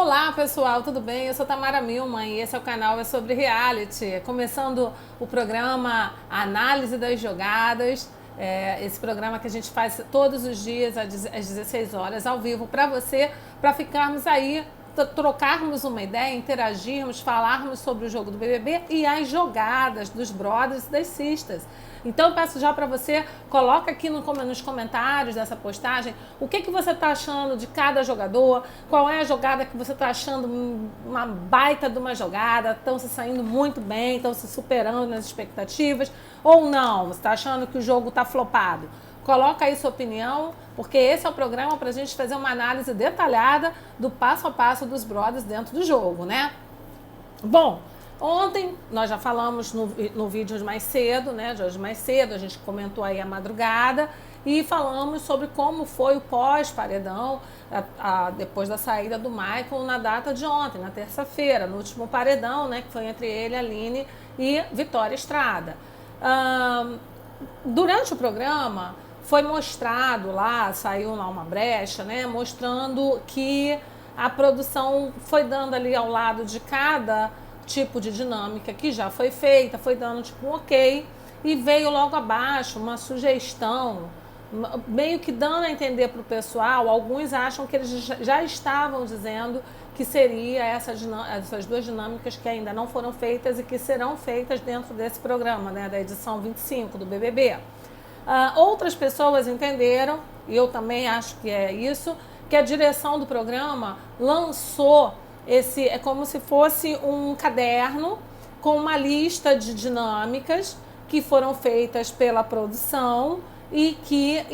Olá pessoal, tudo bem? Eu sou Tamara Milman e esse é o canal sobre reality. Começando o programa Análise das Jogadas, esse programa que a gente faz todos os dias às 16 horas ao vivo para você, para ficarmos aí, trocarmos uma ideia, interagirmos, falarmos sobre o jogo do BBB e as jogadas dos brothers e das sisters. Então eu peço já para você, coloca aqui nos comentários dessa postagem o que você está achando de cada jogador, qual é a jogada que você está achando uma baita de uma jogada, estão se saindo muito bem, estão se superando nas expectativas, ou não, você está achando que o jogo está flopado. Coloca aí sua opinião, porque esse é o programa para a gente fazer uma análise detalhada do passo a passo dos brothers dentro do jogo, né? Bom, ontem nós já falamos no vídeo mais cedo, né? De hoje mais cedo, a gente comentou aí a madrugada e falamos sobre como foi o pós-paredão depois da saída do Michael na data de ontem, na terça-feira, no último paredão, né? Que foi entre ele, Aline e Vitória Estrada. Durante o programa foi mostrado lá, saiu lá uma brecha, né? Mostrando que a produção foi dando ali ao lado de cada tipo de dinâmica que já foi feita, foi dando tipo um ok, e veio logo abaixo uma sugestão, meio que dando a entender para o pessoal, alguns acham que eles já estavam dizendo que seria essas duas dinâmicas que ainda não foram feitas e que serão feitas dentro desse programa, né, da edição 25 do BBB. Outras pessoas entenderam, e eu também acho que é isso, que a direção do programa lançou é como se fosse um caderno com uma lista de dinâmicas que foram feitas pela produção e que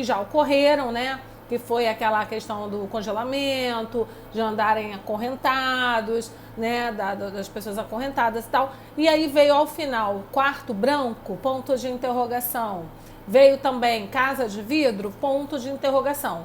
já ocorreram, né? Que foi aquela questão do congelamento, de andarem acorrentados, né? Das pessoas acorrentadas e tal. E aí veio ao final, quarto branco, ponto de interrogação. Veio também casa de vidro, ponto de interrogação.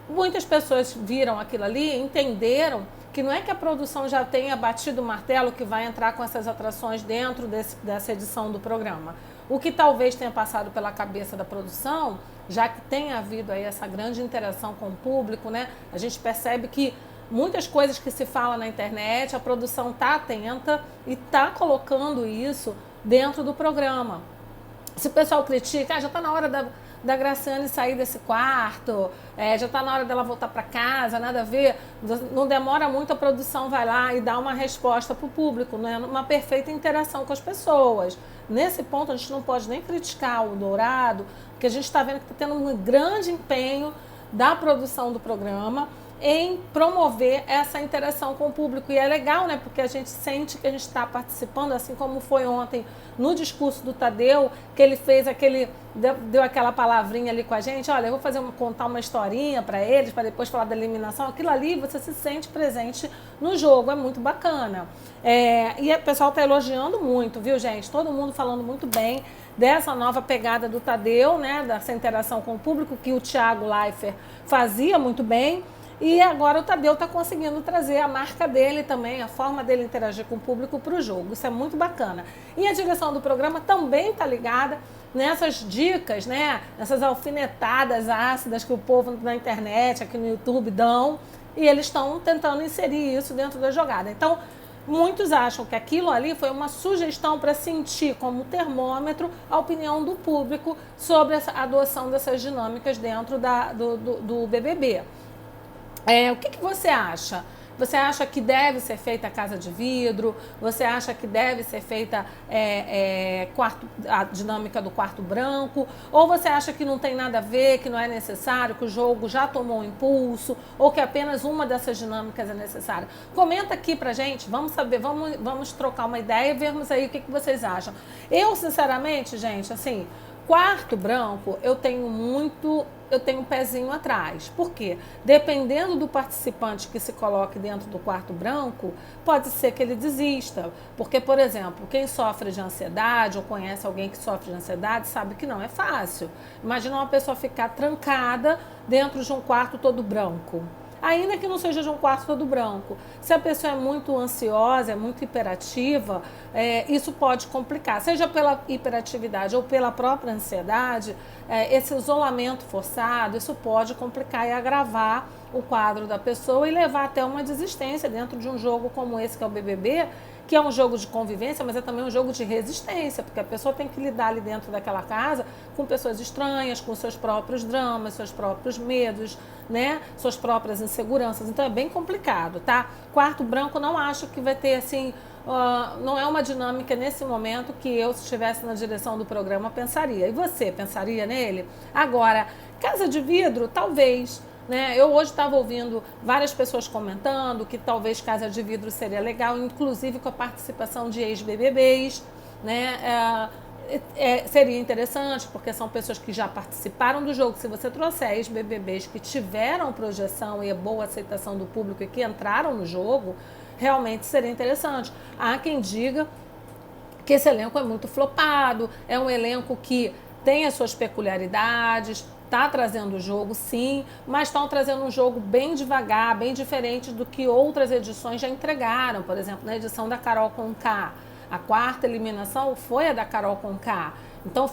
Muitas pessoas viram aquilo ali, entenderam que não é que a produção já tenha batido o martelo que vai entrar com essas atrações dentro dessa edição do programa. O que talvez tenha passado pela cabeça da produção, já que tem havido aí essa grande interação com o público, né? A gente percebe que muitas coisas que se fala na internet, a produção está atenta e está colocando isso dentro do programa. Se o pessoal critica, já está na hora da Graciane sair desse quarto, já está na hora dela voltar para casa, nada a ver, não demora muito, a produção vai lá e dá uma resposta para o público, né? Uma perfeita interação com as pessoas. Nesse ponto a gente não pode nem criticar o Dourado, porque a gente está vendo que está tendo um grande empenho da produção do programa em promover essa interação com o público. E é legal, né? Porque a gente sente que a gente está participando, assim como foi ontem no discurso do Tadeu, que ele fez deu aquela palavrinha ali com a gente, olha, eu vou contar uma historinha para eles, para depois falar da eliminação. Aquilo ali, você se sente presente no jogo, é muito bacana. E o pessoal está elogiando muito, viu, gente? Todo mundo falando muito bem dessa nova pegada do Tadeu, né? Dessa interação com o público, que o Thiago Leifert fazia muito bem. E agora o Tadeu está conseguindo trazer a marca dele também, a forma dele interagir com o público para o jogo. Isso é muito bacana. E a direção do programa também está ligada nessas dicas, né? Nessas alfinetadas ácidas que o povo na internet, aqui no YouTube dão. E eles estão tentando inserir isso dentro da jogada. Então, muitos acham que aquilo ali foi uma sugestão para sentir como termômetro a opinião do público sobre a adoção dessas dinâmicas dentro do BBB. O que você acha? Você acha que deve ser feita a casa de vidro? Você acha que deve ser feita a dinâmica do quarto branco? Ou você acha que não tem nada a ver, que não é necessário, que o jogo já tomou um impulso, ou que apenas uma dessas dinâmicas é necessária? Comenta aqui pra gente, vamos saber, vamos trocar uma ideia e vermos aí o que vocês acham. Eu, sinceramente, gente, assim, quarto branco, eu tenho um pezinho atrás. Por quê? Dependendo do participante que se coloque dentro do quarto branco, pode ser que ele desista. Porque, por exemplo, quem sofre de ansiedade ou conhece alguém que sofre de ansiedade sabe que não é fácil. Imagina uma pessoa ficar trancada dentro de um quarto todo branco. Ainda que não seja de um quarto todo branco. Se a pessoa é muito ansiosa, é muito hiperativa, isso pode complicar. Seja pela hiperatividade ou pela própria ansiedade, esse isolamento forçado, isso pode complicar e agravar o quadro da pessoa e levar até uma desistência dentro de um jogo como esse que é o BBB, que é um jogo de convivência, mas é também um jogo de resistência, porque a pessoa tem que lidar ali dentro daquela casa com pessoas estranhas, com seus próprios dramas, seus próprios medos, né? Suas próprias inseguranças. Então é bem complicado, tá? Quarto branco não acho que vai ter assim, não é uma dinâmica nesse momento que eu, se estivesse na direção do programa, pensaria. E você pensaria nele? Agora, casa de vidro, talvez. Né? Eu hoje estava ouvindo várias pessoas comentando que talvez Casa de Vidro seria legal, inclusive com a participação de ex-BBBs, né? Seria interessante, porque são pessoas que já participaram do jogo. Se você trouxer ex-BBBs que tiveram projeção e boa aceitação do público e que entraram no jogo, realmente seria interessante. Há quem diga que esse elenco é muito flopado, é um elenco que tem as suas peculiaridades, está trazendo o jogo, sim, mas estão trazendo um jogo bem devagar, bem diferente do que outras edições já entregaram. Por exemplo, na edição da Carol Conká, a quarta eliminação foi a da Carol Conká. Então,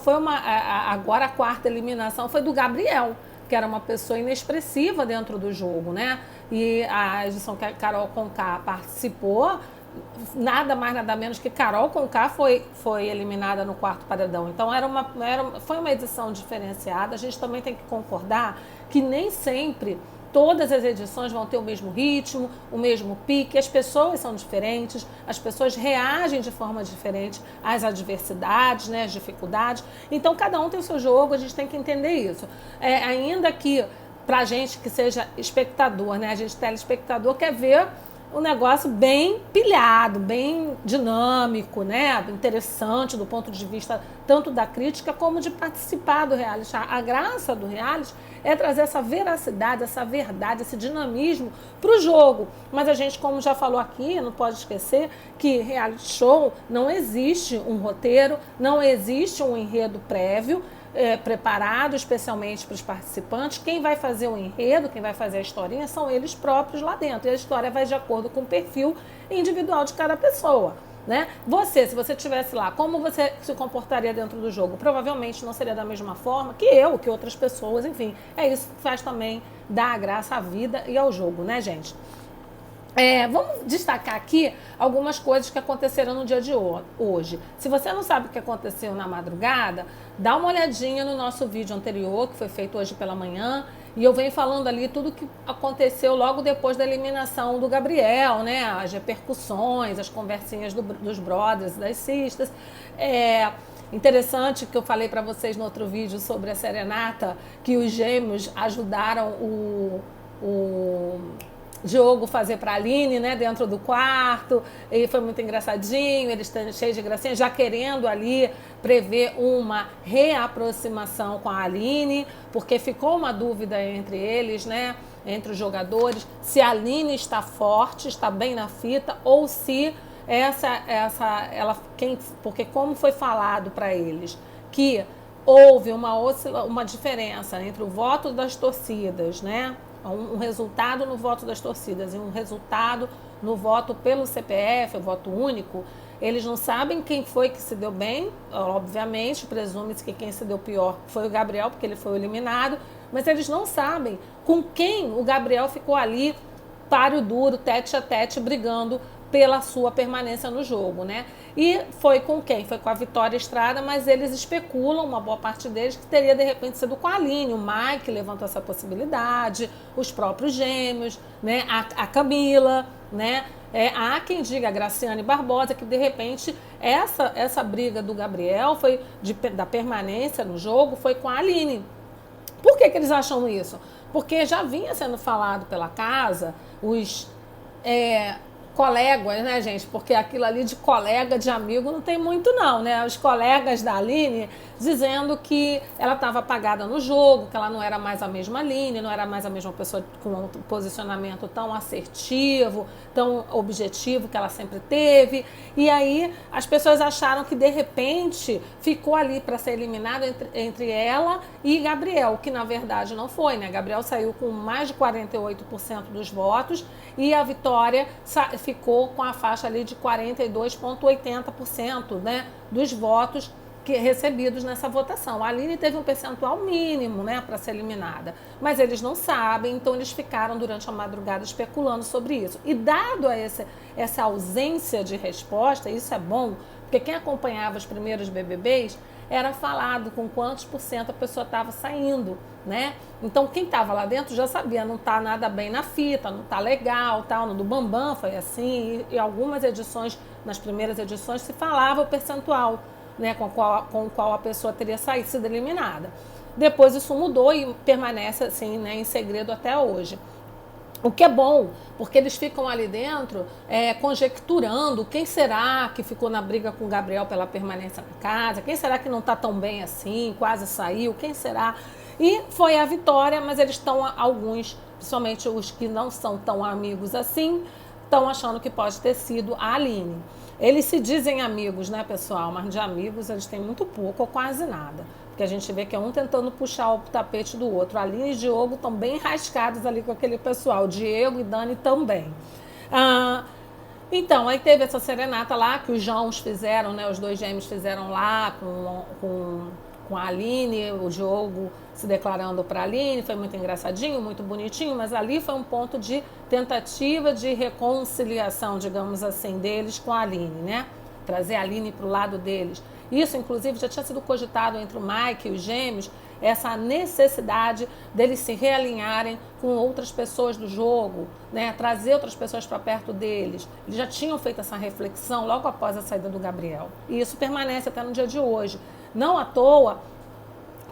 agora a quarta eliminação foi do Gabriel, que era uma pessoa inexpressiva dentro do jogo, né? E a edição que a Carol Conká participou, nada mais, nada menos que Carol Conká foi eliminada no quarto paredão. Então foi uma edição diferenciada. A gente também tem que concordar que nem sempre todas as edições vão ter o mesmo ritmo, o mesmo pique. As pessoas são diferentes, as pessoas reagem de forma diferente às adversidades, né, às dificuldades. Então cada um tem o seu jogo, a gente tem que entender isso. Ainda que pra gente que seja espectador, né, a gente telespectador quer ver um negócio bem pilhado, bem dinâmico, né? Interessante do ponto de vista tanto da crítica como de participar do reality. A graça do reality é trazer essa veracidade, essa verdade, esse dinamismo para o jogo. Mas a gente, como já falou aqui, não pode esquecer que reality show não existe um roteiro, não existe um enredo prévio, preparado especialmente para os participantes. Quem vai fazer o enredo, quem vai fazer a historinha são eles próprios lá dentro. E a história vai de acordo com o perfil individual de cada pessoa, né? Se você estivesse lá, como você se comportaria dentro do jogo? Provavelmente não seria da mesma forma que eu, que outras pessoas, enfim. É isso que faz também dar a graça à vida e ao jogo, né, gente? Vamos destacar aqui algumas coisas que aconteceram no dia de hoje. Se você não sabe o que aconteceu na madrugada, dá uma olhadinha no nosso vídeo anterior, que foi feito hoje pela manhã, e eu venho falando ali tudo que aconteceu logo depois da eliminação do Gabriel, né? As repercussões, as conversinhas dos brothers, das sisters. Interessante que eu falei para vocês no outro vídeo sobre a serenata, que os gêmeos ajudaram o Diogo fazer para a Aline, né, dentro do quarto, e foi muito engraçadinho, eles estão cheios de gracinha, já querendo ali prever uma reaproximação com a Aline, porque ficou uma dúvida entre eles, né, entre os jogadores, se a Aline está forte, está bem na fita, ou se porque como foi falado para eles que houve uma diferença entre o voto das torcidas, né, um resultado no voto das torcidas e um resultado no voto pelo CPF, o voto único, eles não sabem quem foi que se deu bem, obviamente, presume-se que quem se deu pior foi o Gabriel, porque ele foi eliminado, mas eles não sabem com quem o Gabriel ficou ali, páreo duro, tete a tete, brigando pela sua permanência no jogo, né? E foi com quem? Foi com a Vitória Estrada, mas eles especulam, uma boa parte deles, que teria de repente sido com a Aline. O Mike levantou essa possibilidade, os próprios gêmeos, né? A Camila, né? Há quem diga, a Graciane Barbosa, que de repente essa briga do Gabriel foi da permanência no jogo foi com a Aline. Por que eles acham isso? Porque já vinha sendo falado pela casa, os colegas, né, gente? Porque aquilo ali de colega, de amigo, não tem muito não, né? Os colegas da Aline dizendo que ela estava apagada no jogo, que ela não era mais a mesma Aline, não era mais a mesma pessoa com um posicionamento tão assertivo, tão objetivo que ela sempre teve. E aí as pessoas acharam que de repente ficou ali para ser eliminado entre ela e Gabriel, que na verdade não foi, né? Gabriel saiu com mais de 48% dos votos e a Vitória ficou com a faixa ali de 42,80%, né, dos votos recebidos nessa votação. A Aline teve um percentual mínimo, né, para ser eliminada, mas eles não sabem, então eles ficaram durante a madrugada especulando sobre isso. E dado essa ausência de resposta, isso é bom, porque quem acompanhava os primeiros BBBs era falado com quantos por cento a pessoa estava saindo, né? Então quem estava lá dentro já sabia, não está nada bem na fita, não está legal, tal. No do Bambam foi assim, e algumas edições, nas primeiras edições, se falava o percentual, né, com o qual a pessoa teria sido eliminada. Depois isso mudou e permanece assim, né, em segredo até hoje. O que é bom, porque eles ficam ali dentro conjecturando quem será que ficou na briga com o Gabriel pela permanência na casa, quem será que não está tão bem assim, quase saiu, quem será? E foi a vitória, mas eles estão, alguns, principalmente os que não são tão amigos assim, estão achando que pode ter sido a Aline. Eles se dizem amigos, né, pessoal? Mas de amigos eles têm muito pouco ou quase nada. Porque a gente vê que é um tentando puxar o tapete do outro. A Aline e o Diogo estão bem enrascados ali com aquele pessoal. Diego e Dani também. Então, aí teve essa serenata lá que os Joãos fizeram, né? Os dois gêmeos fizeram lá com a Aline, o Diogo se declarando para a Aline, foi muito engraçadinho, muito bonitinho, mas ali foi um ponto de tentativa de reconciliação, digamos assim, deles com a Aline, né? Trazer a Aline para o lado deles. Isso, inclusive, já tinha sido cogitado entre o Mike e os gêmeos, essa necessidade deles se realinharem com outras pessoas do jogo, né? Trazer outras pessoas para perto deles. Eles já tinham feito essa reflexão logo após a saída do Gabriel. E isso permanece até no dia de hoje. Não à toa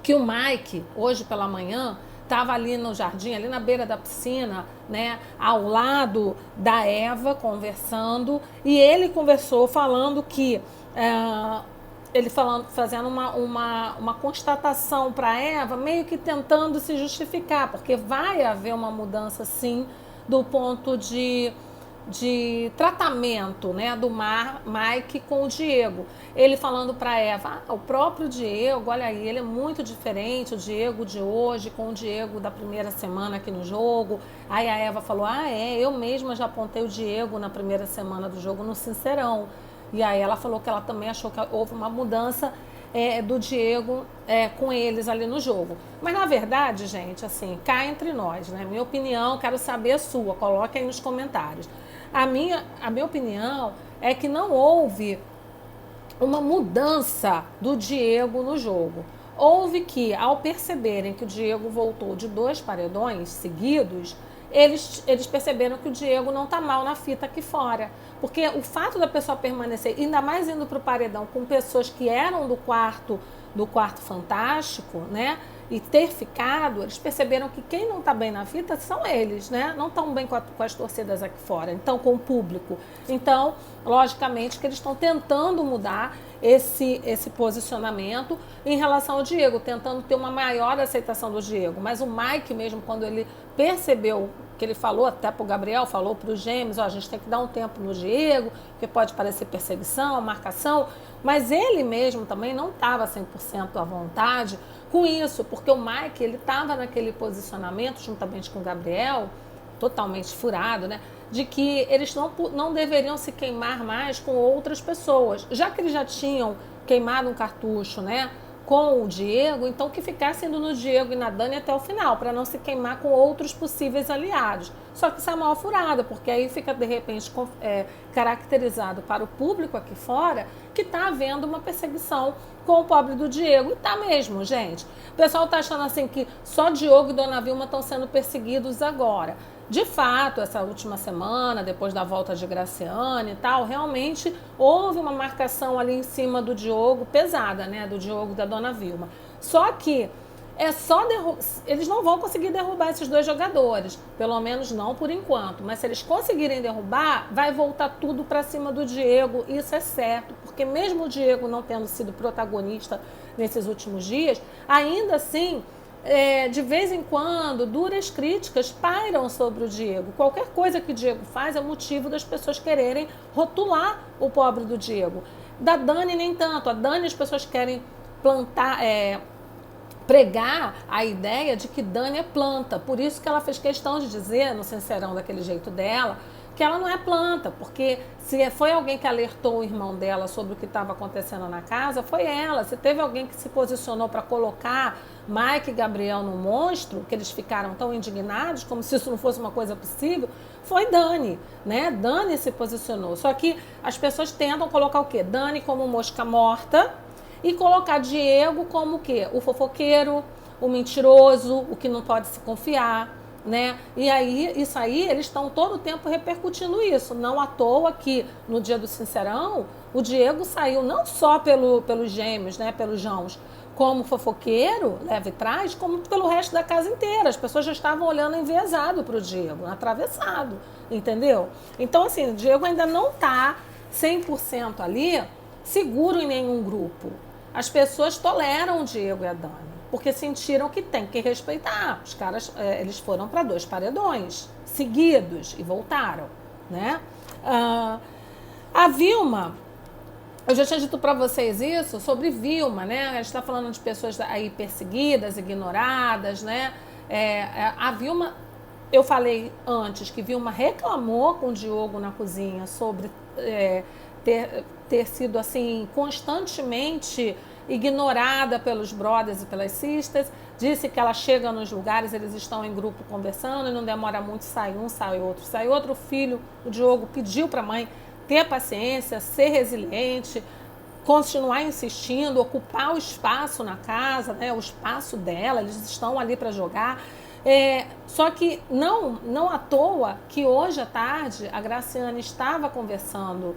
que o Mike, hoje pela manhã, estava ali no jardim, ali na beira da piscina, né, ao lado da Eva, conversando, e ele conversou falando que... fazendo uma constatação para Eva, meio que tentando se justificar, porque vai haver uma mudança, sim, do ponto de tratamento, né, do Mike com o Diego. Ele falando para Eva, o próprio Diego, olha aí, ele é muito diferente, o Diego de hoje com o Diego da primeira semana aqui no jogo. Aí a Eva falou, eu mesma já apontei o Diego na primeira semana do jogo no Sincerão. E aí ela falou que ela também achou que houve uma mudança do Diego com eles ali no jogo. Mas na verdade, gente, assim, cá entre nós, né? Minha opinião, quero saber a sua, coloque aí nos comentários. A minha opinião é que não houve uma mudança do Diego no jogo. Houve que, ao perceberem que o Diego voltou de 2 paredões seguidos, eles perceberam que o Diego não está mal na fita aqui fora. Porque o fato da pessoa permanecer, ainda mais indo para o paredão com pessoas que eram do quarto fantástico, né? E ter ficado, eles perceberam que quem não está bem na fita são eles, né? Não estão bem com as torcidas aqui fora, então com o público. Então, logicamente que eles estão tentando mudar esse posicionamento em relação ao Diego, tentando ter uma maior aceitação do Diego. Mas o Mike mesmo, quando ele percebeu, que ele falou até para o Gabriel, falou para os gêmeos, a gente tem que dar um tempo no Diego, porque pode parecer perseguição, marcação, mas ele mesmo também não estava 100% à vontade com isso, porque o Mike, ele estava naquele posicionamento, juntamente com o Gabriel, totalmente furado, né, de que eles não deveriam se queimar mais com outras pessoas, já que eles já tinham queimado um cartucho, né, com o Diego, então que ficassem no Diego e na Dani até o final, para não se queimar com outros possíveis aliados. Só que isso é mal furada, porque aí fica de repente caracterizado para o público aqui fora que está havendo uma perseguição com o pobre do Diego. E está mesmo, gente. O pessoal está achando assim que só Diogo e Dona Vilma estão sendo perseguidos agora. De fato, essa última semana, depois da volta de Graciane e tal, realmente houve uma marcação ali em cima do Diogo, pesada, né? Do Diogo e da Dona Vilma. Só que eles não vão conseguir derrubar esses 2 jogadores, pelo menos não por enquanto. Mas se eles conseguirem derrubar, vai voltar tudo para cima do Diego, isso é certo. Porque mesmo o Diego não tendo sido protagonista nesses últimos dias, ainda assim... de vez em quando, duras críticas pairam sobre o Diego. Qualquer coisa que o Diego faz é motivo das pessoas quererem rotular o pobre do Diego. Da Dani, nem tanto. A Dani, as pessoas querem pregar a ideia de que Dani é planta. Por isso que ela fez questão de dizer, no Sincerão, daquele jeito dela, que ela não é planta, porque se foi alguém que alertou o irmão dela sobre o que estava acontecendo na casa, foi ela. Se teve alguém que se posicionou para colocar Mike e Gabriel no monstro, que eles ficaram tão indignados, como se isso não fosse uma coisa possível, foi Dani, né? Dani se posicionou. Só que as pessoas tentam colocar o quê? Dani como mosca morta e colocar Diego como o quê? O fofoqueiro, o mentiroso, o que não pode se confiar, né? E aí, isso aí, eles estão todo o tempo repercutindo isso. Não à toa que no dia do Sincerão, o Diego saiu não só pelos gêmeos, né? Pelos Joãos, como fofoqueiro, leve trás, como pelo resto da casa inteira. As pessoas já estavam olhando enviesado para o Diego, atravessado, entendeu? Então, assim, o Diego ainda não está 100% ali seguro em nenhum grupo. As pessoas toleram o Diego e a Dani, porque sentiram que tem que respeitar. Os caras, eles foram para 2 paredões seguidos e voltaram, né? A Vilma, eu já tinha dito para vocês isso sobre Vilma, né? A gente está falando de pessoas aí perseguidas, ignoradas, né? A Vilma, eu falei antes que Vilma reclamou com o Diogo na cozinha sobre ter sido assim constantemente ignorada pelos brothers e pelas sisters. Disse que ela chega nos lugares, eles estão em grupo conversando e não demora muito, sai um, sai outro, sai outro. O filho, o Diogo, pediu para a mãe ter paciência, ser resiliente, continuar insistindo, ocupar o espaço na casa, né, o espaço dela, eles estão ali para jogar. Só que não à toa que hoje à tarde a Graciane estava conversando,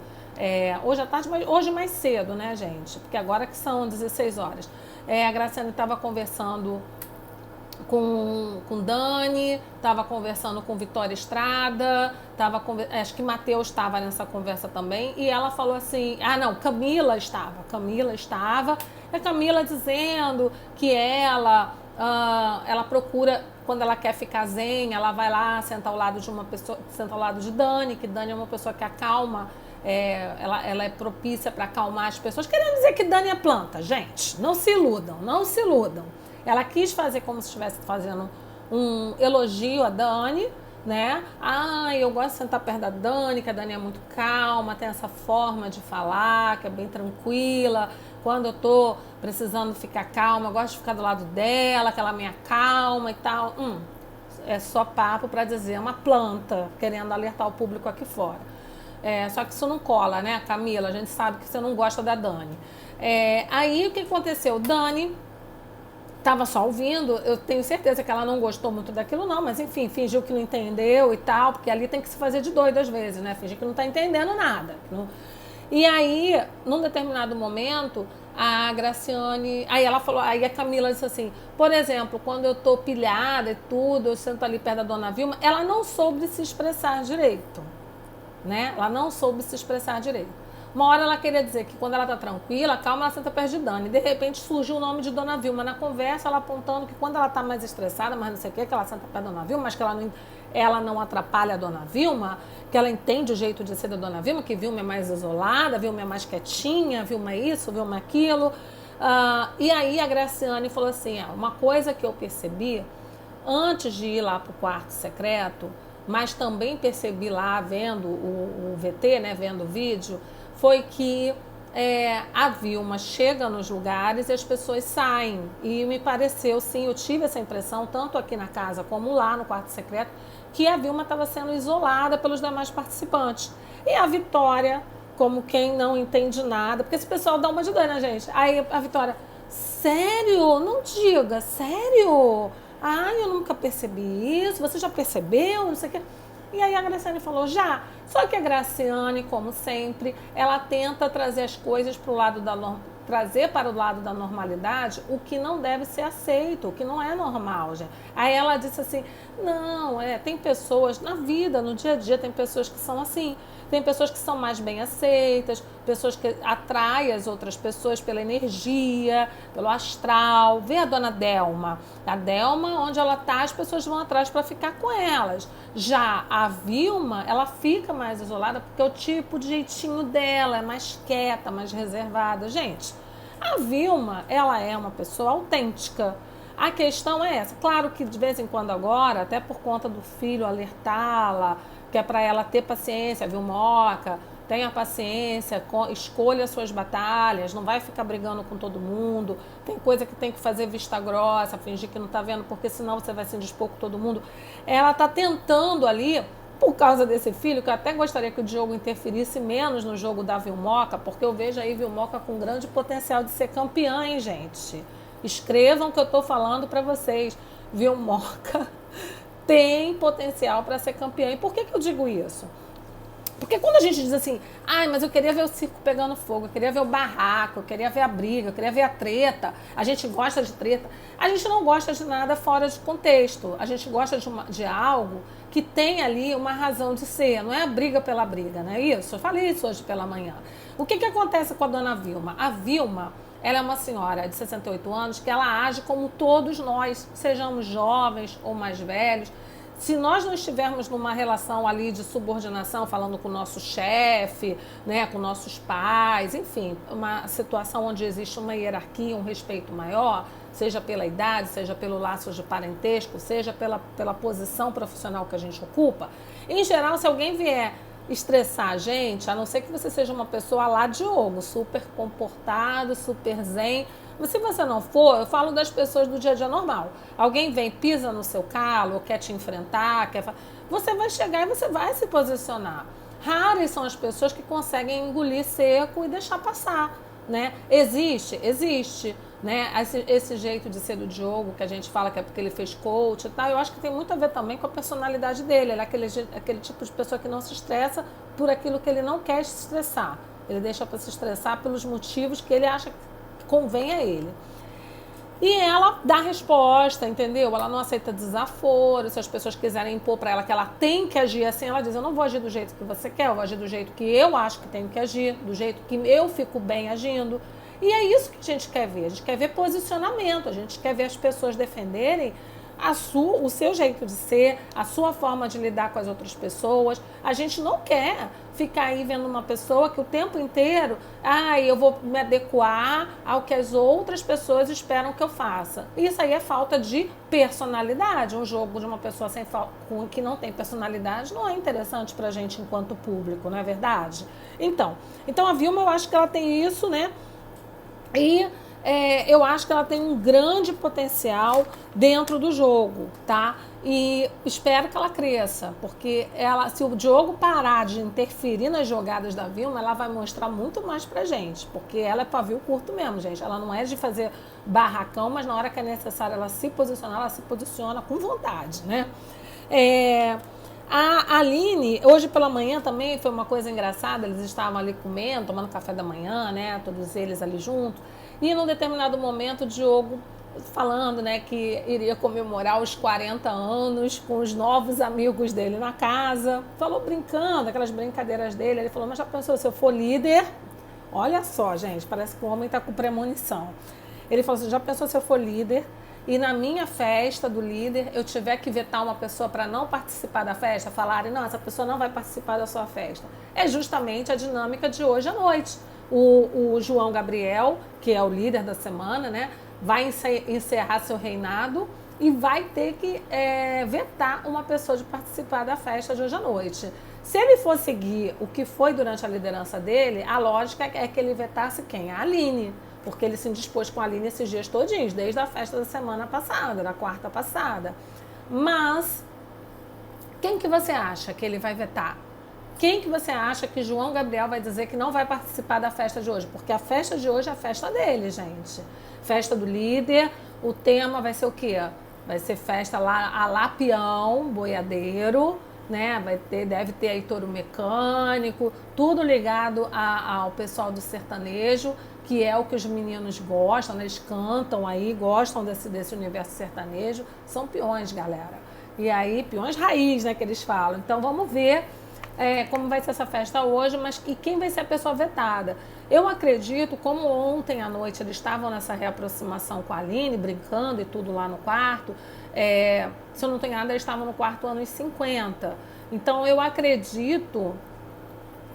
hoje à tarde, mas hoje mais cedo, né, gente? Porque agora que são 16 horas. A Graciane estava conversando com Dani, estava conversando com Vitória Estrada, acho que Matheus estava nessa conversa também, e ela falou assim, Camila estava, a Camila dizendo que ela procura, quando ela quer ficar zen, ela vai lá sentar ao lado de uma pessoa, sentar ao lado de Dani, que Dani é uma pessoa que acalma, ela é propícia para acalmar as pessoas, querendo dizer que Dani é planta, gente, não se iludam. Ela quis fazer como se estivesse fazendo um elogio a Dani, né? Eu gosto de sentar perto da Dani, que a Dani é muito calma, tem essa forma de falar, que é bem tranquila. Quando eu tô precisando ficar calma, eu gosto de ficar do lado dela, que ela me acalma e tal. É só papo para dizer, uma planta, querendo alertar o público aqui fora. Só que isso não cola, né, Camila? A gente sabe que você não gosta da Dani. Aí o que aconteceu? Dani estava só ouvindo, eu tenho certeza que ela não gostou muito daquilo não, mas enfim, fingiu que não entendeu e tal, porque ali tem que se fazer de doido às vezes, né? Fingir que não está entendendo nada. E aí, num determinado momento, a Graciane, aí a Camila disse assim, por exemplo, quando eu tô pilhada e tudo, eu sento ali perto da dona Vilma, ela não soube se expressar direito, né? Ela não soube se expressar direito. Uma hora ela queria dizer que quando ela tá tranquila, calma, ela senta perto de Dani. De repente surgiu o nome de Dona Vilma na conversa, ela apontando que quando ela tá mais estressada, mas não sei o que ela senta perto da Dona Vilma, mas que ela não atrapalha a Dona Vilma, que ela entende o jeito de ser da Dona Vilma, que Vilma é mais isolada, Vilma é mais quietinha, Vilma é isso, Vilma é aquilo. E aí a Graciane falou assim, uma coisa que eu percebi antes de ir lá pro quarto secreto, mas também percebi lá vendo o VT, né, vendo o vídeo, foi que a Vilma chega nos lugares e as pessoas saem. E me pareceu, sim, eu tive essa impressão, tanto aqui na casa como lá no quarto secreto, que a Vilma estava sendo isolada pelos demais participantes. E a Vitória, como quem não entende nada, porque esse pessoal dá uma de doida, né, gente? Aí a Vitória, sério? Não diga, sério? Eu nunca percebi isso, você já percebeu? Não sei o quê. E aí a Graciane falou, já. Só que a Graciane, como sempre, ela tenta trazer as coisas para o lado trazer para o lado da normalidade o que não deve ser aceito, o que não é normal, gente. Aí ela disse assim, não, tem pessoas na vida, no dia a dia, tem pessoas que são assim, tem pessoas que são mais bem aceitas, pessoas que atraem as outras pessoas pela energia, pelo astral. Vê a dona Delma. A Delma, onde ela está, as pessoas vão atrás para ficar com elas. Já a Vilma, ela fica mais isolada porque é o tipo de jeitinho dela, é mais quieta, mais reservada. Gente, a Vilma, ela é uma pessoa autêntica. A questão é essa. Claro que de vez em quando agora, até por conta do filho alertá-la, que é para ela ter paciência, viu, Moca? Tenha paciência, escolha suas batalhas, não vai ficar brigando com todo mundo. Tem coisa que tem que fazer vista grossa, fingir que não está vendo, porque senão você vai se indispor com todo mundo. Ela está tentando ali, por causa desse filho, que eu até gostaria que o Diogo interferisse menos no jogo da Vilmoca, porque eu vejo aí Vilmoca com grande potencial de ser campeã, hein, gente? Escrevam o que eu estou falando para vocês. Vilmoca tem potencial para ser campeã. E por que eu digo isso? Porque quando a gente diz assim, mas eu queria ver o circo pegando fogo, eu queria ver o barraco, eu queria ver a briga, eu queria ver a treta, a gente gosta de treta, a gente não gosta de nada fora de contexto, a gente gosta de algo que tem ali uma razão de ser, não é a briga pela briga, não é isso? Eu falei isso hoje pela manhã. O que acontece com a dona Vilma? A Vilma, ela é uma senhora de 68 anos que ela age como todos nós, sejamos jovens ou mais velhos. Se nós não estivermos numa relação ali de subordinação, falando com o nosso chefe, né, com nossos pais, enfim, uma situação onde existe uma hierarquia, um respeito maior, seja pela idade, seja pelo laço de parentesco, seja pela posição profissional que a gente ocupa, em geral, se alguém vier estressar a gente, a não ser que você seja uma pessoa lá Diogo, super comportado, super zen. Mas se você não for, eu falo das pessoas do dia a dia normal. Alguém vem, pisa no seu calo, quer te enfrentar, você vai chegar e você vai se posicionar. Raras são as pessoas que conseguem engolir seco e deixar passar, né? Existe, né? Esse jeito de ser do Diogo, que a gente fala que é porque ele fez coach e tal, eu acho que tem muito a ver também com a personalidade dele. Ele é aquele tipo de pessoa que não se estressa por aquilo que ele não quer se estressar. Ele deixa para se estressar pelos motivos que ele acha que convém a ele. E ela dá resposta, entendeu? Ela não aceita desaforo. Se as pessoas quiserem impor para ela que ela tem que agir assim, ela diz, eu não vou agir do jeito que você quer, eu vou agir do jeito que eu acho que tenho que agir, do jeito que eu fico bem agindo. E é isso que a gente quer ver. A gente quer ver posicionamento, a gente quer ver as pessoas defenderem o seu jeito de ser, a sua forma de lidar com as outras pessoas. A gente não quer ficar aí vendo uma pessoa que o tempo inteiro, eu vou me adequar ao que as outras pessoas esperam que eu faça. Isso aí é falta de personalidade. Um jogo de uma pessoa que não tem personalidade não é interessante pra gente enquanto público, não é verdade? Então a Vilma, eu acho que ela tem isso, né? E eu acho que ela tem um grande potencial dentro do jogo, tá? E espero que ela cresça, porque se o Diogo parar de interferir nas jogadas da Vilma, ela vai mostrar muito mais pra gente, porque ela é pavio curto mesmo, gente. Ela não é de fazer barracão, mas na hora que é necessário ela se posicionar, ela se posiciona com vontade, né? A Aline, hoje pela manhã também foi uma coisa engraçada, eles estavam ali comendo, tomando café da manhã, né? Todos eles ali juntos. E num determinado momento o Diogo falando, né, que iria comemorar os 40 anos com os novos amigos dele na casa. Falou brincando, aquelas brincadeiras dele. Ele falou, mas já pensou, se eu for líder... Olha só, gente, parece que o homem está com premonição. Ele falou assim, já pensou se eu for líder e na minha festa do líder eu tiver que vetar uma pessoa para não participar da festa, falarem, não, essa pessoa não vai participar da sua festa. É justamente a dinâmica de hoje à noite. O João Gabriel, que é o líder da semana, né, vai encerrar seu reinado e vai ter que vetar uma pessoa de participar da festa de hoje à noite. Se ele for seguir o que foi durante a liderança dele, a lógica é que ele vetasse quem? A Aline, porque ele se indispôs com a Aline esses dias todinhos, desde a festa da semana passada, da quarta passada. Mas quem que você acha que ele vai vetar? Quem que você acha que João Gabriel vai dizer que não vai participar da festa de hoje? Porque a festa de hoje é a festa dele, gente. Festa do líder, o tema vai ser o quê? Vai ser festa lá a lá peão, boiadeiro, né? Deve ter aí touro mecânico, tudo ligado ao pessoal do sertanejo, que é o que os meninos gostam, né? Eles cantam aí, gostam desse universo sertanejo. São peões, galera. E aí, peões raiz, né, que eles falam. Então, vamos ver como vai ser essa festa hoje, mas e quem vai ser a pessoa vetada. Eu acredito, como ontem à noite eles estavam nessa reaproximação com a Aline, brincando e tudo lá no quarto, se eu não tenho nada, eles estavam no quarto anos 50. Então eu acredito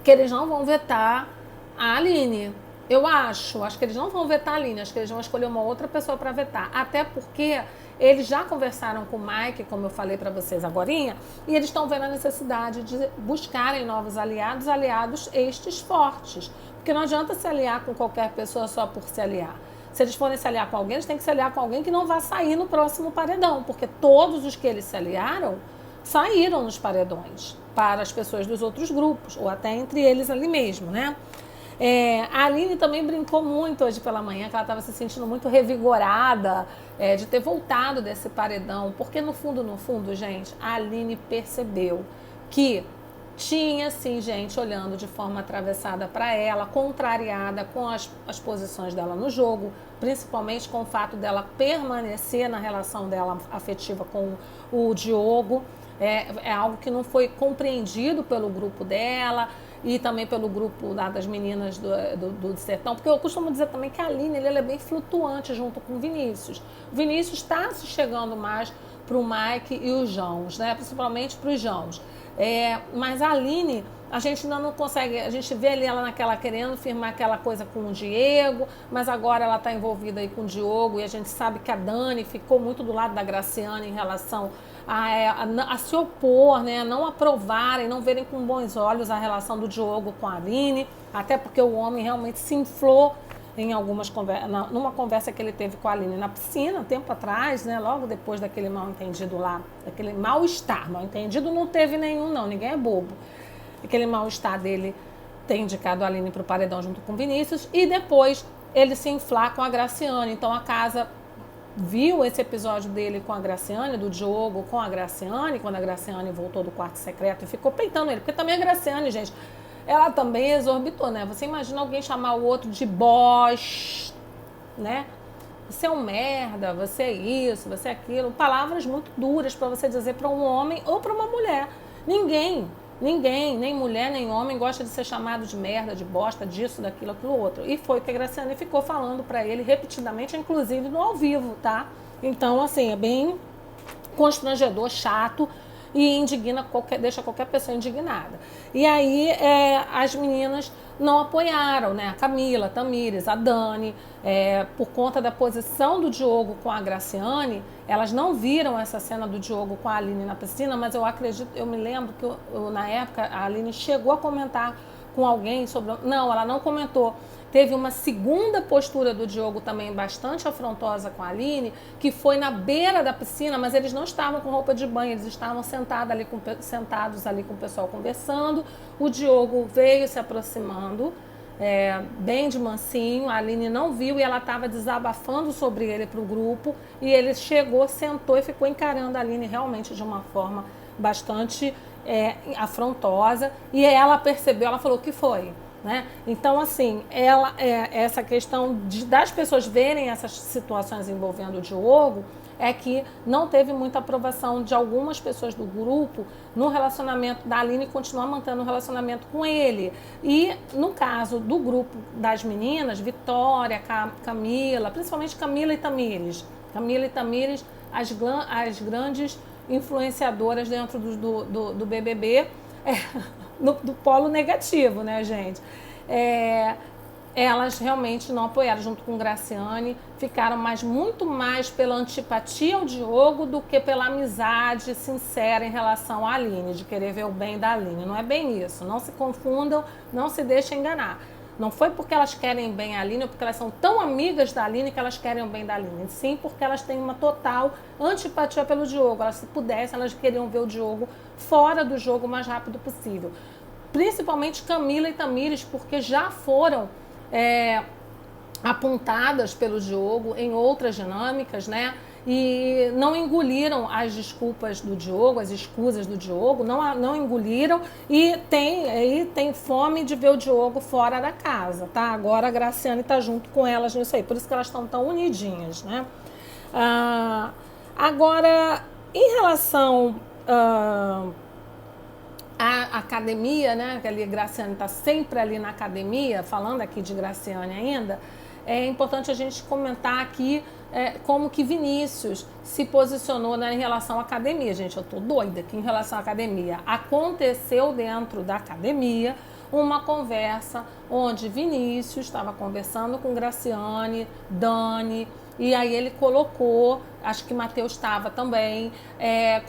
que eles não vão vetar a Aline, Eu acho que eles não vão vetar a Aline, acho que eles vão escolher uma outra pessoa para vetar. Até porque eles já conversaram com o Mike, como eu falei para vocês agorinha, e eles estão vendo a necessidade de buscarem novos aliados, aliados estes fortes. Porque não adianta se aliar com qualquer pessoa só por se aliar. Se eles forem se aliar com alguém, eles têm que se aliar com alguém que não vai sair no próximo paredão, porque todos os que eles se aliaram saíram nos paredões para as pessoas dos outros grupos, ou até entre eles ali mesmo, né? A Aline também brincou muito hoje pela manhã, que ela estava se sentindo muito revigorada de ter voltado desse paredão, porque no fundo, gente, a Aline percebeu que tinha, sim, gente olhando de forma atravessada para ela, contrariada com as posições dela no jogo, principalmente com o fato dela permanecer na relação dela afetiva com o Diogo. É algo que não foi compreendido pelo grupo dela e também pelo grupo das meninas do Sertão, porque eu costumo dizer também que a Aline ela é bem flutuante junto com o Vinícius. O Vinícius está se chegando mais para o Mike e os Joãos, né? Principalmente para os Joãos. Mas a Aline, a gente ainda não consegue, a gente vê ali ela naquela querendo firmar aquela coisa com o Diego, mas agora ela está envolvida aí com o Diogo e a gente sabe que a Dani ficou muito do lado da Graciane em relação a se opor, né, a não aprovarem, não verem com bons olhos a relação do Diogo com a Aline, até porque o homem realmente se inflou em algumas numa conversa que ele teve com a Aline na piscina, tempo atrás, né, logo depois daquele mal-entendido lá, daquele mal-estar. Mal-entendido não teve nenhum, não, ninguém é bobo. Aquele mal-estar dele ter indicado a Aline para o paredão junto com o Vinícius e depois ele se inflar com a Graciane. Então a casa viu esse episódio dele com a Graciane, do Diogo com a Graciane, quando a Graciane voltou do quarto secreto e ficou peitando ele. Porque também a Graciane, gente, ela também exorbitou, né? Você imagina alguém chamar o outro de boss, né? Você é um merda, você é isso, você é aquilo. Palavras muito duras para você dizer para um homem ou para uma mulher. Ninguém, nem mulher, nem homem gosta de ser chamado de merda, de bosta, disso, daquilo, aquilo outro. E foi o que a Graciane ficou falando para ele repetidamente, inclusive no ao vivo, tá? Então, assim, é bem constrangedor, chato e deixa qualquer pessoa indignada. E aí as meninas não apoiaram, né? A Camila, a Tamires, a Dani, por conta da posição do Diogo com a Graciane, elas não viram essa cena do Diogo com a Aline na piscina, mas eu me lembro que na época a Aline chegou a comentar com alguém sobre... Não, ela não comentou. Teve uma segunda postura do Diogo também bastante afrontosa com a Aline, que foi na beira da piscina, mas eles não estavam com roupa de banho, eles estavam sentados ali com o pessoal conversando. O Diogo veio se aproximando, bem de mansinho, a Aline não viu e ela estava desabafando sobre ele para o grupo, e ele chegou, sentou e ficou encarando a Aline realmente de uma forma bastante afrontosa, e ela percebeu, ela falou: o que foi? Né? Então, assim, essa questão das pessoas verem essas situações envolvendo o Diogo é que não teve muita aprovação de algumas pessoas do grupo no relacionamento da Aline continuar mantendo o relacionamento com ele. E no caso do grupo das meninas, Vitória, Camila, principalmente Camila e Tamires. Camila e Tamires, as grandes influenciadoras dentro do BBB, do polo negativo, né, gente? Elas realmente não apoiaram, junto com Graciane, ficaram muito mais pela antipatia ao Diogo do que pela amizade sincera em relação à Aline, de querer ver o bem da Aline. Não é bem isso, não se confundam, não se deixem enganar. Não foi porque elas querem bem a Aline ou porque elas são tão amigas da Aline que elas querem o bem da Aline. Sim, porque elas têm uma total antipatia pelo Diogo. Elas, se pudessem, elas queriam ver o Diogo fora do jogo o mais rápido possível. Principalmente Camila e Tamires, porque já foram apontadas pelo Diogo em outras dinâmicas, né? E não engoliram as desculpas do Diogo, as escusas do Diogo, não engoliram e tem fome de ver o Diogo fora da casa, tá? Agora a Graciane tá junto com elas nisso aí, por isso que elas estão tão unidinhas, né? Agora, em relação a academia, né? Que ali a Graciane está sempre ali na academia, falando aqui de Graciane ainda, é importante a gente comentar aqui como que Vinícius se posicionou, né, em relação à academia. Gente, eu tô doida aqui em relação à academia. Aconteceu dentro da academia uma conversa onde Vinícius estava conversando com Graciane, Dani, e aí ele colocou, acho que Matheus estava também,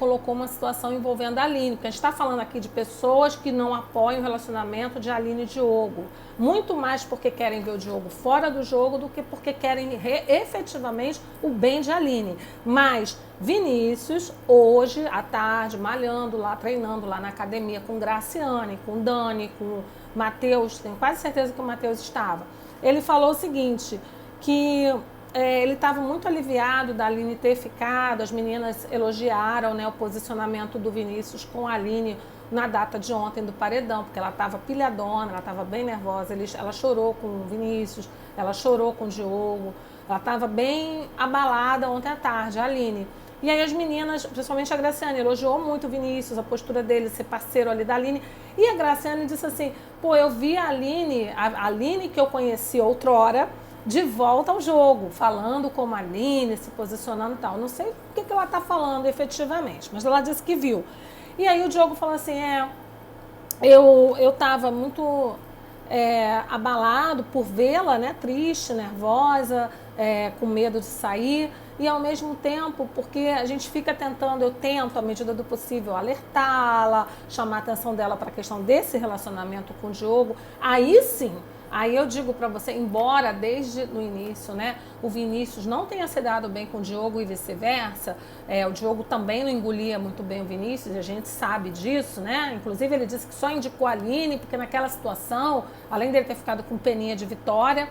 colocou uma situação envolvendo a Aline, porque a gente está falando aqui de pessoas que não apoiam o relacionamento de Aline e Diogo, muito mais porque querem ver o Diogo fora do jogo do que porque querem efetivamente o bem de Aline. Mas Vinícius, hoje à tarde, malhando lá, treinando lá na academia com Graciane, com Dani, com Matheus, tenho quase certeza que o Matheus estava, ele falou o seguinte, que ele estava muito aliviado da Aline ter ficado, as meninas elogiaram, né, o posicionamento do Vinícius com a Aline na data de ontem do paredão, porque ela estava pilhadona, ela estava bem nervosa, ela chorou com o Vinícius, ela chorou com o Diogo, ela estava bem abalada ontem à tarde, a Aline. E aí as meninas, principalmente a Graciane, elogiou muito o Vinícius, a postura dele, ser parceiro ali da Aline. E a Graciane disse assim, pô, eu vi a Aline que eu conheci outrora, de volta ao jogo, falando como a Aline, se posicionando e tal. Não sei o que ela está falando efetivamente, mas ela disse que viu. E aí o Diogo falou assim, eu estava muito abalado por vê-la, né, triste, nervosa, com medo de sair, e ao mesmo tempo, porque a gente fica tentando, eu tento, à medida do possível, alertá-la, chamar a atenção dela para a questão desse relacionamento com o Diogo, aí sim. Aí eu digo para você, embora desde o início, né, o Vinícius não tenha se dado bem com o Diogo e vice-versa, o Diogo também não engolia muito bem o Vinícius, a gente sabe disso, né? Inclusive ele disse que só indicou a Aline, porque naquela situação, além dele ter ficado com peninha de vitória,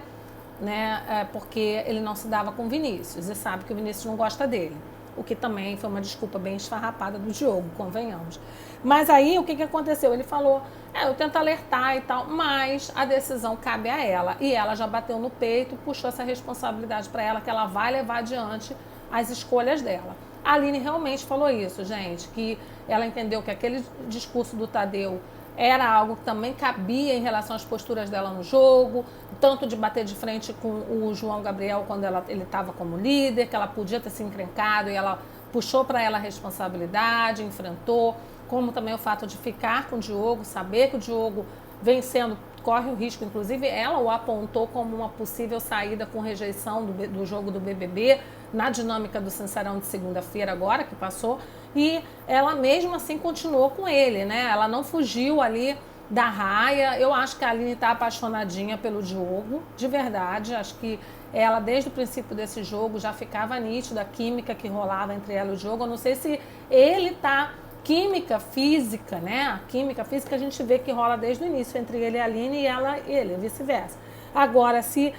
né, porque ele não se dava com o Vinícius e sabe que o Vinícius não gosta dele. O que também foi uma desculpa bem esfarrapada do Diogo, convenhamos. Mas aí, o que aconteceu? Ele falou, eu tento alertar e tal, mas a decisão cabe a ela. E ela já bateu no peito, puxou essa responsabilidade para ela, que ela vai levar adiante as escolhas dela. A Aline realmente falou isso, gente, que ela entendeu que aquele discurso do Tadeu era algo que também cabia em relação às posturas dela no jogo, tanto de bater de frente com o João Gabriel quando ele estava como líder, que ela podia ter se encrencado e ela puxou para ela a responsabilidade, enfrentou, como também o fato de ficar com o Diogo, saber que o Diogo vencendo corre o risco, inclusive ela o apontou como uma possível saída com rejeição do jogo do BBB, na dinâmica do Sincerão de segunda-feira agora, que passou, e ela mesmo assim continuou com ele, né? Ela não fugiu ali da raia. Eu acho que a Aline está apaixonadinha pelo Diogo, de verdade, acho que ela desde o princípio desse jogo já ficava nítida a química que rolava entre ela e o Diogo. Eu não sei se ele tá química física, né? A química física a gente vê que rola desde o início entre ele e a Aline e ela e ele, vice-versa. Agora, se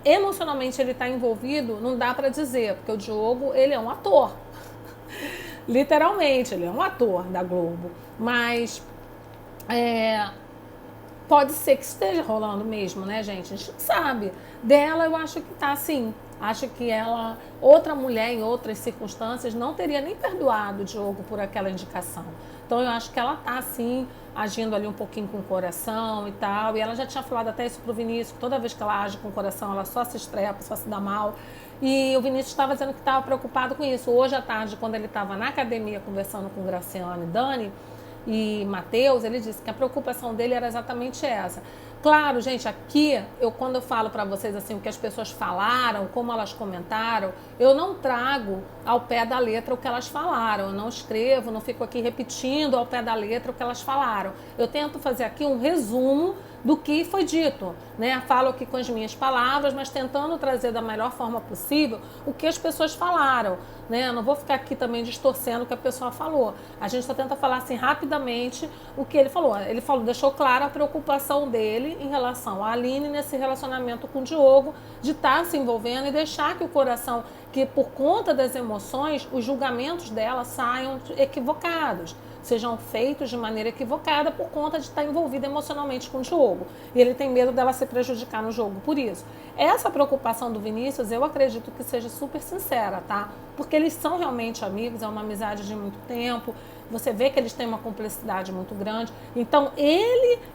emocionalmente ele está envolvido, não dá para dizer, porque o Diogo, ele é um ator. Literalmente, ele é um ator da Globo. Mas pode ser que esteja rolando mesmo, né, gente? A gente não sabe. Dela, eu acho que tá assim. Acho que ela, outra mulher em outras circunstâncias, não teria nem perdoado o Diogo por aquela indicação. Então eu acho que ela tá assim, agindo ali um pouquinho com o coração e tal. E ela já tinha falado até isso pro Vinícius, que toda vez que ela age com o coração, ela só se estrepa, só se dá mal. E o Vinícius estava dizendo que estava preocupado com isso. Hoje à tarde, quando ele estava na academia conversando com Graciane e Dani e Matheus, ele disse que a preocupação dele era exatamente essa. Claro, gente, aqui, quando eu falo para vocês assim, o que as pessoas falaram, como elas comentaram, eu não trago ao pé da letra o que elas falaram, eu não escrevo, não fico aqui repetindo ao pé da letra o que elas falaram. Eu tento fazer aqui um resumo do que foi dito, né? Falo aqui com as minhas palavras, mas tentando trazer da melhor forma possível o que as pessoas falaram, né? Eu não vou ficar aqui também distorcendo o que a pessoa falou. A gente só tenta falar assim rapidamente o que ele falou. Ele falou, deixou clara a preocupação dele em relação à Aline nesse relacionamento com o Diogo, de estar se envolvendo e deixar que o coração, que por conta das emoções, os julgamentos dela saiam equivocados, sejam feitos de maneira equivocada por conta de estar envolvida emocionalmente com o Diogo. E ele tem medo dela se prejudicar no jogo por isso. Essa preocupação do Vinícius, eu acredito que seja super sincera, tá? Porque eles são realmente amigos, é uma amizade de muito tempo, você vê que eles têm uma cumplicidade muito grande. Então,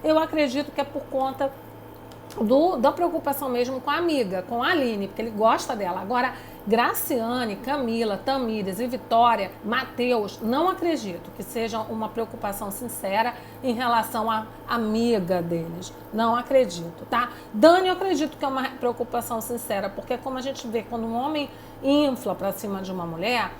eu acredito que é por conta da preocupação mesmo com a amiga, com a Aline, porque ele gosta dela. Agora, Graciane, Camila, Tamires e Vitória, Matheus, não acredito que seja uma preocupação sincera em relação à amiga deles. Não acredito, tá? Dani, eu acredito que é uma preocupação sincera, porque como a gente vê, quando um homem infla pra cima de uma mulher,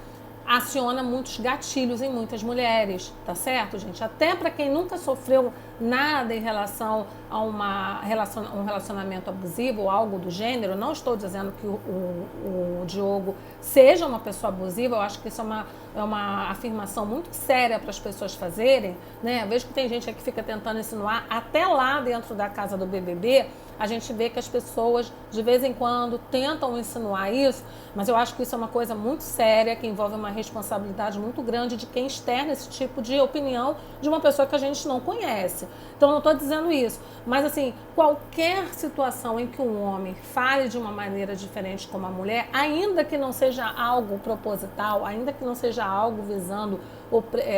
aciona muitos gatilhos em muitas mulheres, tá certo, gente? Até para quem nunca sofreu nada em relação a um relacionamento abusivo ou algo do gênero, não estou dizendo que o Diogo seja uma pessoa abusiva, eu acho que isso é uma afirmação muito séria para as pessoas fazerem, né? Eu vejo que tem gente aqui que fica tentando insinuar, até lá dentro da casa do BBB, a gente vê que as pessoas, de vez em quando, tentam insinuar isso, mas eu acho que isso é uma coisa muito séria, que envolve uma responsabilidade muito grande de quem externa esse tipo de opinião de uma pessoa que a gente não conhece. Então, não estou dizendo isso. Mas, assim, qualquer situação em que um homem fale de uma maneira diferente como a mulher, ainda que não seja algo proposital, ainda que não seja algo visando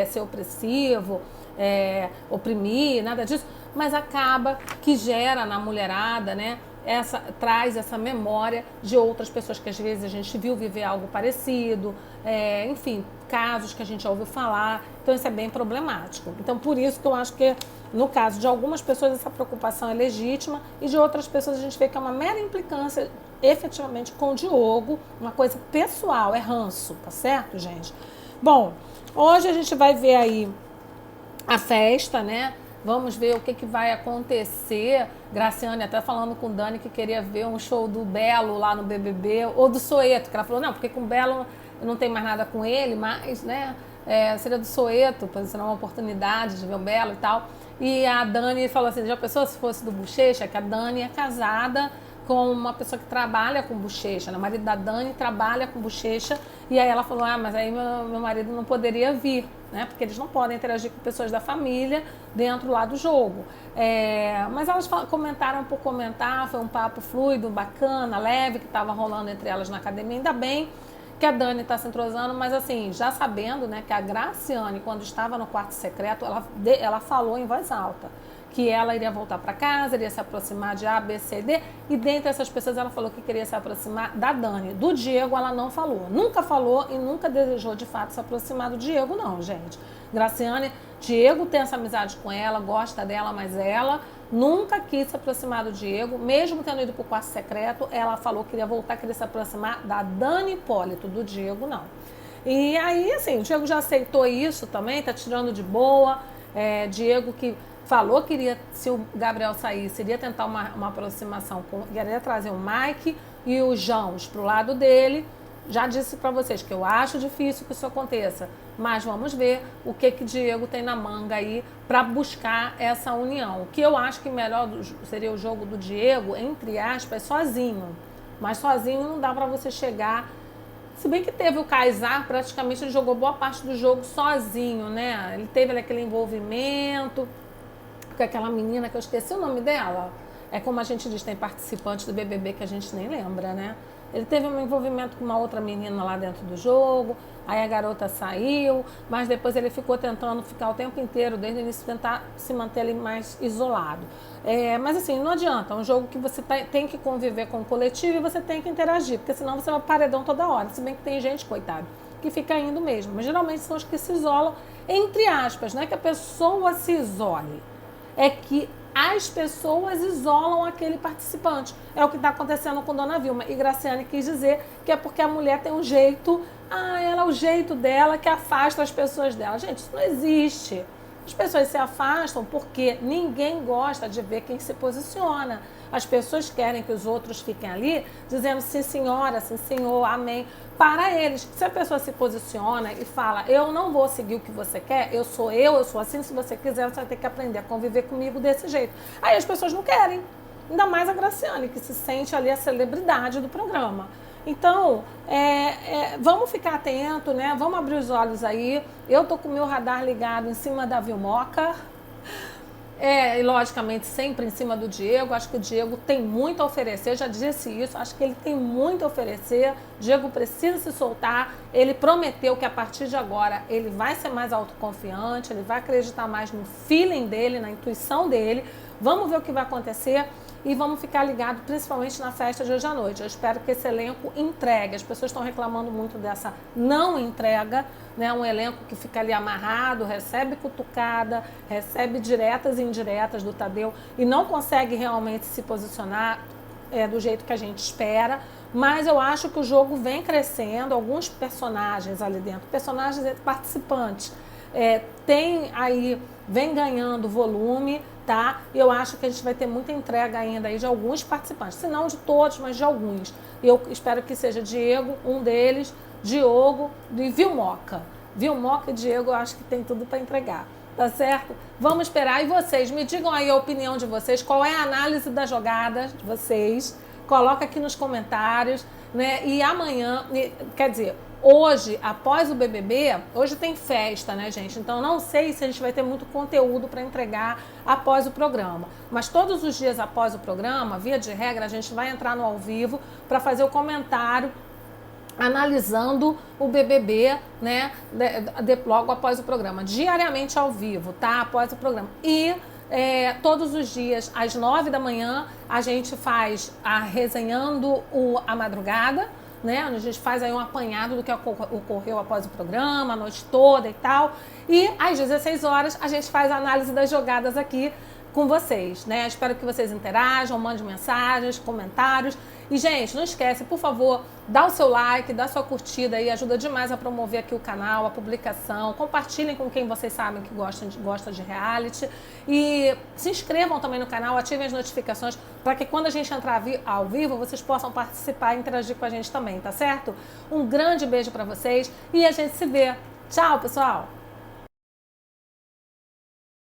ser opressivo, oprimir, nada disso, mas acaba que gera na mulherada, né, traz essa memória de outras pessoas que às vezes a gente viu viver algo parecido, enfim, casos que a gente já ouviu falar. Então isso é bem problemático. Então por isso que eu acho que no caso de algumas pessoas essa preocupação é legítima e de outras pessoas a gente vê que é uma mera implicância efetivamente com o Diogo, uma coisa pessoal, é ranço, tá certo, gente? Bom, hoje a gente vai ver aí a festa, né? Vamos ver o que vai acontecer. Graciane até falando com o Dani que queria ver um show do Belo lá no BBB, ou do Soeto, que ela falou, não, porque com o Belo não tem mais nada com ele, mas, né, seria do Soeto, para ser uma oportunidade de ver o Belo e tal. E a Dani falou assim, já pensou se fosse do Bochecha, que a Dani é casada com uma pessoa que trabalha com bochecha, né? O marido da Dani trabalha com bochecha, e aí ela falou, mas aí meu marido não poderia vir, né? Porque eles não podem interagir com pessoas da família dentro lá do jogo. Mas elas comentaram por comentar, foi um papo fluido, bacana, leve, que estava rolando entre elas na academia, ainda bem que a Dani está se entrosando, mas assim, já sabendo, né, que a Graciane, quando estava no quarto secreto, ela falou em voz alta que ela iria voltar para casa, iria se aproximar de A, B, C, D, e dentre essas pessoas ela falou que queria se aproximar da Dani. Do Diego ela não falou, nunca falou e nunca desejou de fato se aproximar do Diego, não, gente. Graciane, Diego tem essa amizade com ela, gosta dela, mas ela nunca quis se aproximar do Diego, mesmo tendo ido para o quarto secreto, ela falou que iria voltar, queria se aproximar da Dani Hipólito, do Diego não. E aí, assim, o Diego já aceitou isso também, tá tirando de boa, Diego que falou que iria, se o Gabriel saísse, iria tentar uma aproximação, iria trazer o Mike e o Jones para o lado dele. Já disse para vocês que eu acho difícil que isso aconteça, mas vamos ver o que Diego tem na manga aí para buscar essa união. O que eu acho que melhor seria o jogo do Diego, entre aspas, sozinho. Mas sozinho não dá para você chegar. Se bem que teve o Kaysar, praticamente ele jogou boa parte do jogo sozinho, né? Ele teve aquele envolvimento com aquela menina que eu esqueci o nome dela. É como a gente diz, tem participantes do BBB que a gente nem lembra, né? Ele teve um envolvimento com uma outra menina lá dentro do jogo, aí a garota saiu, mas depois ele ficou tentando ficar o tempo inteiro, desde o início, tentar se manter ali mais isolado. Mas assim, não adianta, é um jogo que você tem que conviver com o coletivo e você tem que interagir, porque senão você vai paredão toda hora, se bem que tem gente, coitado, que fica indo mesmo, mas geralmente são os que se isolam, entre aspas, não é que a pessoa se isole, é que as pessoas isolam aquele participante. É o que está acontecendo com Dona Vilma. E Graciane quis dizer que é porque a mulher tem um jeito, ela é o jeito dela que afasta as pessoas dela. Gente, isso não existe. As pessoas se afastam porque ninguém gosta de ver quem se posiciona. As pessoas querem que os outros fiquem ali dizendo sim senhora, sim senhor, amém, para eles. Se a pessoa se posiciona e fala, eu não vou seguir o que você quer, eu sou assim, se você quiser você vai ter que aprender a conviver comigo desse jeito. Aí as pessoas não querem, ainda mais a Graciane, que se sente ali a celebridade do programa. Então, vamos ficar atento, né? Vamos abrir os olhos aí. Eu tô com o meu radar ligado em cima da Vilmoca. E logicamente sempre em cima do Diego. Acho que o Diego tem muito a oferecer, já disse isso, acho que ele tem muito a oferecer. Diego precisa se soltar. Ele prometeu que a partir de agora ele vai ser mais autoconfiante, ele vai acreditar mais no feeling dele, na intuição dele. Vamos ver o que vai acontecer. e vamos ficar ligados principalmente na festa de hoje à noite. Eu espero que esse elenco entregue. As pessoas estão reclamando muito dessa não entrega, né? Um elenco que fica ali amarrado, recebe cutucada, recebe diretas e indiretas do Tadeu e não consegue realmente se posicionar do jeito que a gente espera. Mas eu acho que o jogo vem crescendo, alguns personagens ali dentro, personagens participantes, vem ganhando volume, tá? E eu acho que a gente vai ter muita entrega ainda aí de alguns participantes, se não de todos, mas de alguns. E eu espero que seja Diego, um deles, Diogo e Vilmoca. Vilmoca e Diego, eu acho que tem tudo para entregar, tá certo? Vamos esperar. E vocês, me digam aí a opinião de vocês, qual é a análise da jogada de vocês, coloca aqui nos comentários, né? E amanhã, quer dizer, hoje, após o BBB, hoje tem festa, né, gente? Então, não sei se a gente vai ter muito conteúdo para entregar após o programa. Mas todos os dias após o programa, via de regra, a gente vai entrar no ao vivo para fazer o comentário analisando o BBB, né, logo após o programa. Diariamente ao vivo, tá? Após o programa. E todos os dias, às 9 da manhã, a gente faz resenhando a madrugada, né? A gente faz aí um apanhado do que ocorreu após o programa, a noite toda e tal. E às 16 horas a gente faz a análise das jogadas aqui com vocês, né? Espero que vocês interajam, mandem mensagens, comentários. E, gente, não esquece, por favor, dá o seu like, dá a sua curtida aí, ajuda demais a promover aqui o canal, a publicação. Compartilhem com quem vocês sabem que gosta de reality. E se inscrevam também no canal, ativem as notificações para que quando a gente entrar ao vivo, vocês possam participar e interagir com a gente também, tá certo? Um grande beijo para vocês e a gente se vê. Tchau, pessoal!